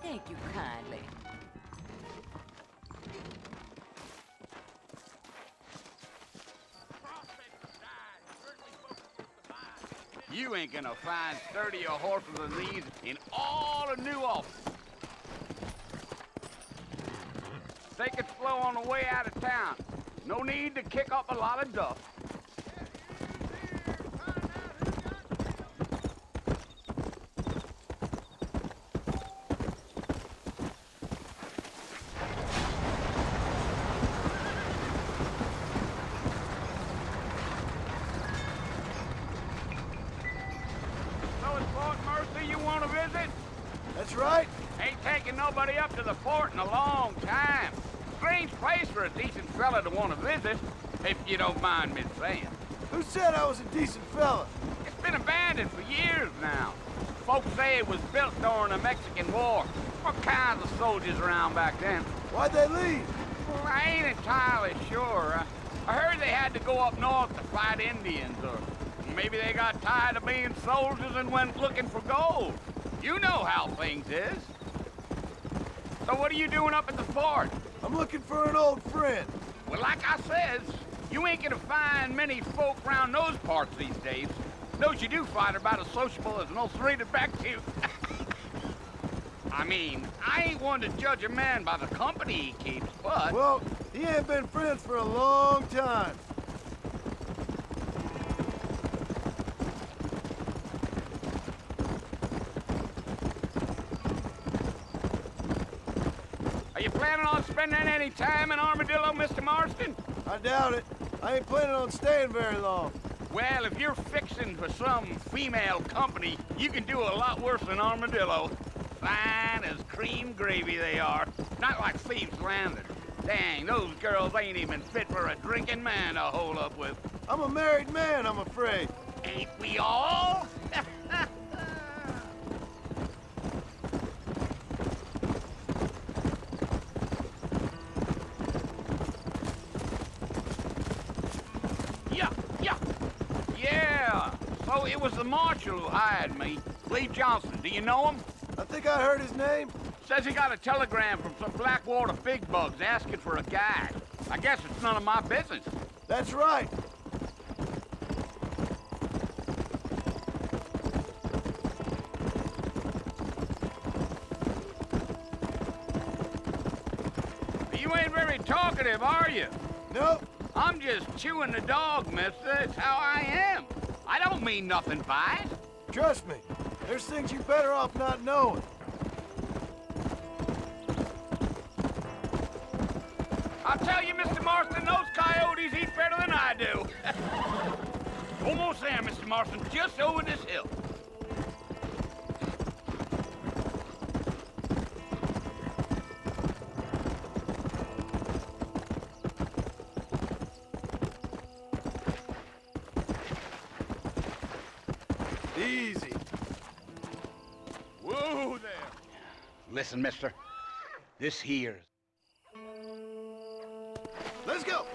Thank you kindly. You ain't gonna find sturdier horses than these in all the new offices. Take it slow on the way out of town. No need to kick up a lot of dust. So it's Fort Mercy you want to visit? That's right. Ain't taking nobody up to the fort in a long time. Strange place for a decent fella to want to visit, if you don't mind me saying. Who said I was a decent fella? It's been abandoned for years now. Folks say it was built during the Mexican War. What kinds of soldiers around back then? Why'd they leave? Well, I ain't entirely sure. I heard they had to go up north to fight Indians, or maybe they got tired of being soldiers and went looking for gold. You know how things is. So what are you doing up at the fort? I'm looking for an old friend. Well, like I says, you ain't gonna find many folk around those parts these days. Those you do find are about as sociable as an ulcerated back tooth. I mean, I ain't one to judge a man by the company he keeps, but... Well, he ain't been friends for a long time. Are you planning on spending any time in Armadillo, Mr. Marston? I doubt it. I ain't planning on staying very long. Well, if you're fixing for some female company, you can do a lot worse than Armadillo. Fine as cream gravy they are. Not like Thieves Landing. Dang, those girls ain't even fit for a drinking man to hold up with. I'm a married man, I'm afraid. Ain't we all? Yeah. So it was the marshal who hired me, Lee Johnson. Do you know him? I think I heard his name. Says he got a telegram from some Blackwater big bugs asking for a guide. I guess it's none of my business. That's right. You ain't very talkative, are you? Nope. I'm just chewing the dog, mister. It's how I am. I don't mean nothing by it. Trust me. There's things you're better off not knowing. I'll tell you, Mr. Marston, those coyotes eat better than I do. Almost there, Mr. Marston, just over this hill. Easy. Whoa there. Listen, mister. This here. Let's go.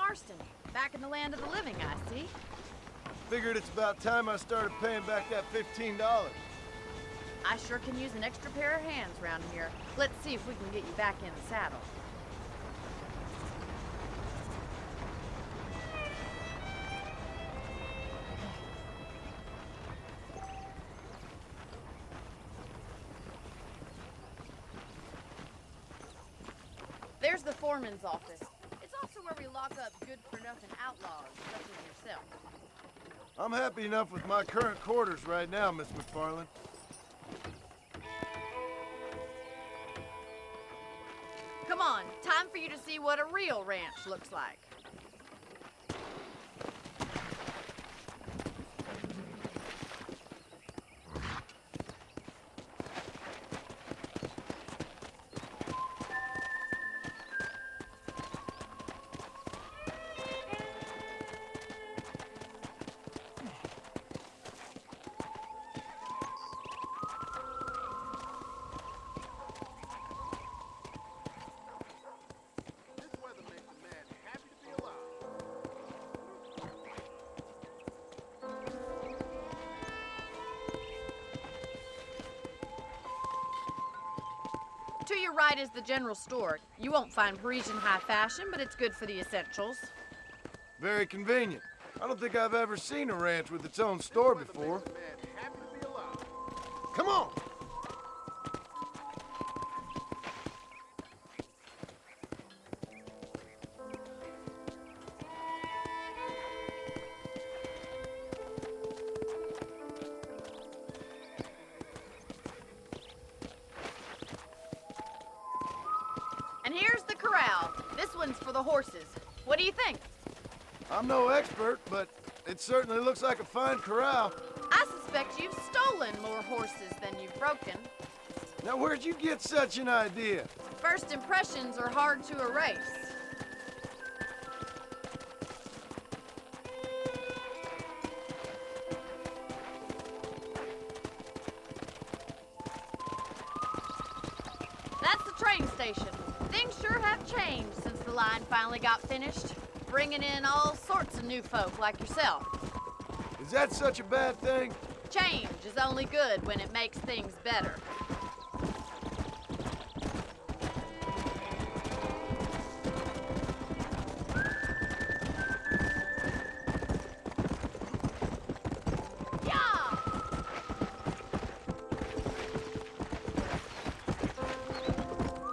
Marston. Back in the land of the living, I see. Figured it's about time I started paying back that $15. I sure can use an extra pair of hands around here. Let's see if we can get you back in the saddle. There's the foreman's office. It's also where we lock up good-for-nothing outlaws, such as yourself. I'm happy enough with my current quarters right now, Miss MacFarlane. Come on, time for you to see what a real ranch looks like. To your right is the general store. You won't find Parisian high fashion, but it's good for the essentials. Very convenient. I don't think I've ever seen a ranch with its own store before. Come on! And here's the corral. This one's for the horses. What do you think? I'm no expert, but it certainly looks like a fine corral. I suspect you've stolen more horses than you've broken. Now, where'd you get such an idea? First impressions are hard to erase. That's the train station. Things sure have changed since the line finally got finished, bringing in all sorts of new folk like yourself. Is that such a bad thing? Change is only good when it makes things better.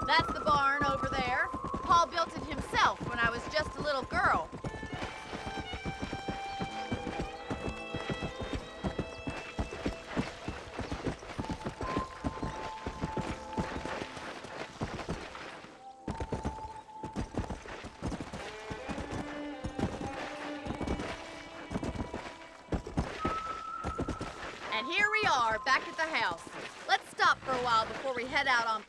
That's the barn over there. Paul built it himself when I was just a little girl. And here we are, back at the house. Let's stop for a while before we head out on